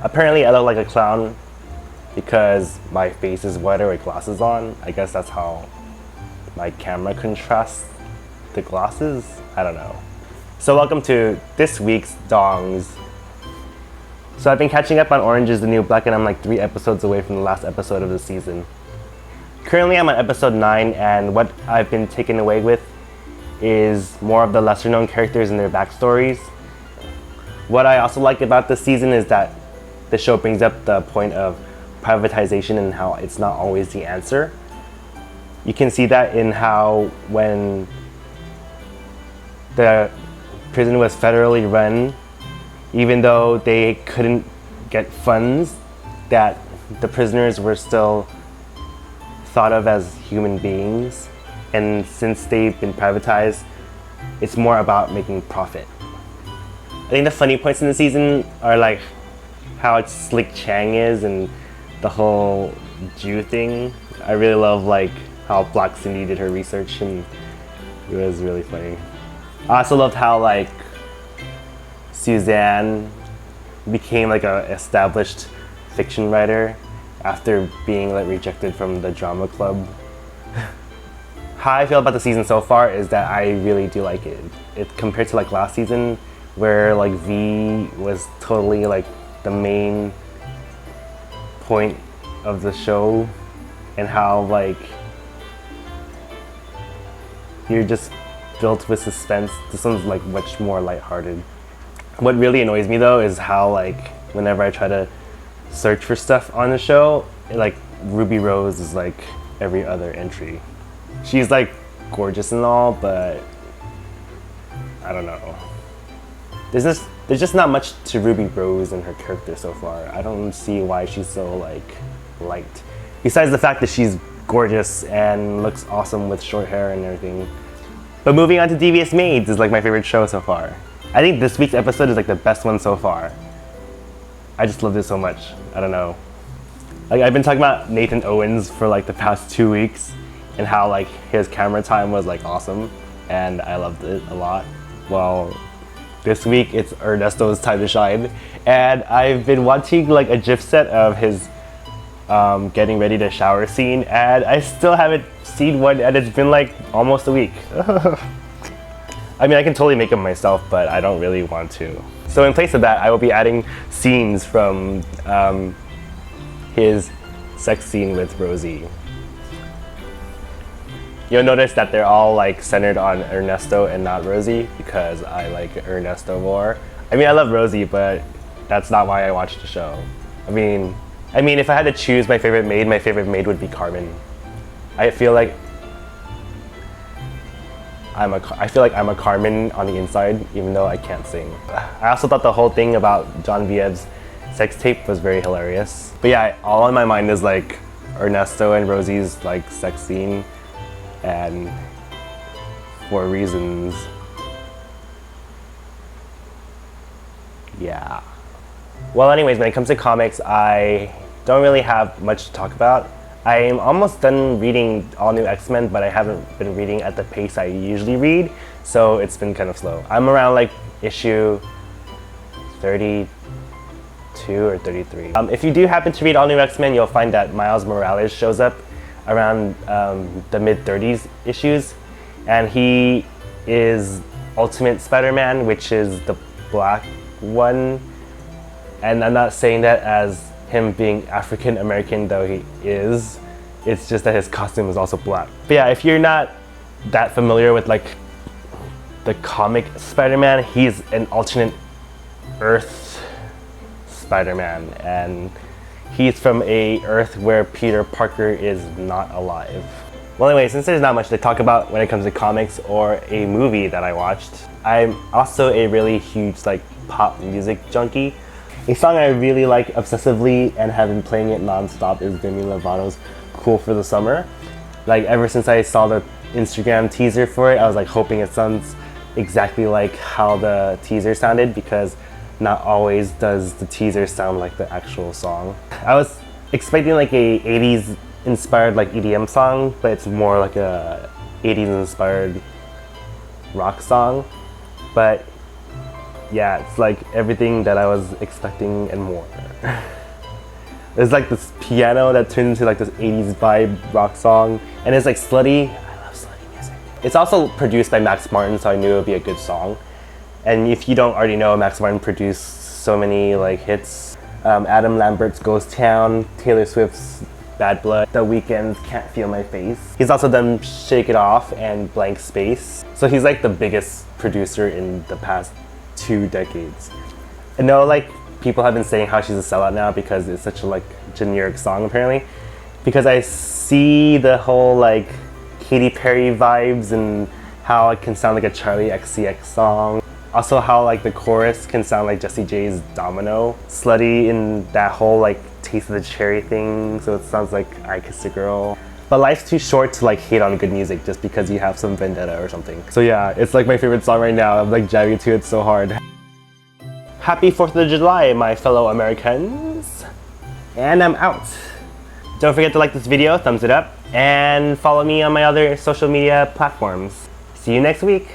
Apparently I look like a clown because my face is whiter with glasses on. I guess that's how my camera contrasts the glasses. I don't know. So welcome to this week's DONGS. So I've been catching up on Orange is the New Black and I'm like 3 episodes away from the last episode of the season. Currently I'm on episode 9 and what I've been taken away with is more of the lesser known characters and their backstories. What I also like about this season is that the show brings up the point of privatization and how it's not always the answer. You can see that in how when the prison was federally run, even though they couldn't get funds, that the prisoners were still thought of as human beings. And since they've been privatized, it's more about making profit. I think the funny points in the season are like how slick Chang is and the whole Jew thing. I really love like how Black Cindy did her research and it was really funny. I also loved how like Suzanne became like a established fiction writer after being like rejected from the drama club. How I feel about the season so far is that I really do like it. It compared to like last season where like V was totally like the main point of the show and how like you're just built with suspense. This one's like much more lighthearted. What really annoys me though is how like whenever I try to search for stuff on the show, like Ruby Rose is like every other entry. She's like gorgeous and all, but I don't know. There's just not much to Ruby Rose and her character so far. I don't see why she's so like liked. Besides the fact that she's gorgeous and looks awesome with short hair and everything. But moving on to Devious Maids is like my favorite show so far. I think this week's episode is like the best one so far. I just love this so much. I don't know. Like I've been talking about Nathan Owens for like the past 2 weeks and how like his camera time was like awesome and I loved it a lot. Well, this week it's Ernesto's time to shine and I've been watching like a GIF set of his getting ready to shower scene and I still haven't seen one and it's been like almost a week. I mean I can totally make them myself but I don't really want to. So in place of that I will be adding scenes from his sex scene with Rosie. You'll notice that they're all like centered on Ernesto and not Rosie because I like Ernesto more. I mean I love Rosie but that's not why I watched the show. I mean if I had to choose my favorite maid would be Carmen. I feel like I'm a Carmen on the inside even though I can't sing. I also thought the whole thing about John Viev's sex tape was very hilarious. But yeah, all in my mind is like Ernesto and Rosie's like sex scene and for reasons. Yeah. Well anyways, when it comes to comics, I don't really have much to talk about. I'm almost done reading All New X-Men, but I haven't been reading at the pace I usually read, so it's been kind of slow. I'm around like issue 32 or 33. If you do happen to read All New X-Men, you'll find that Miles Morales shows up around the mid-30s issues, and he is Ultimate Spider-Man, which is the black one. And I'm not saying that as him being African American, though he is. It's just that his costume is also black. But yeah, if you're not that familiar with like the comic Spider-Man, he's an alternate Earth Spider-Man, and he's from a Earth where Peter Parker is not alive. Well anyway, since there's not much to talk about when it comes to comics or a movie that I watched, I'm also a really huge like pop music junkie. A song I really like obsessively and have been playing it non-stop is Demi Lovato's Cool for the Summer. Like ever since I saw the Instagram teaser for it, I was like hoping it sounds exactly like how the teaser sounded because not always does the teaser sound like the actual song. I was expecting like a 80s inspired like EDM song, but it's more like a 80s inspired rock song. But yeah, it's like everything that I was expecting and more. There's like this piano that turns into like this 80s vibe rock song, and it's like slutty. I love slutty music. It's also produced by Max Martin, so I knew it would be a good song. And if you don't already know, Max Martin produced so many like hits. Adam Lambert's Ghost Town, Taylor Swift's Bad Blood, The Weeknd's Can't Feel My Face. He's also done Shake It Off and Blank Space. So he's like the biggest producer in the past 2 decades. I know like people have been saying how she's a sellout now because it's such a like generic song apparently. Because I see the whole like Katy Perry vibes and how it can sound like a Charlie XCX song. Also how like the chorus can sound like Jessie J's Domino. Slutty in that whole like Taste of the Cherry thing, so it sounds like I Kissed a Girl. But life's too short to like hate on good music just because you have some vendetta or something. So yeah, it's like my favorite song right now. I'm like jamming to it so hard. Happy 4th of July, my fellow Americans. And I'm out. Don't forget to like this video, thumbs it up, and follow me on my other social media platforms. See you next week.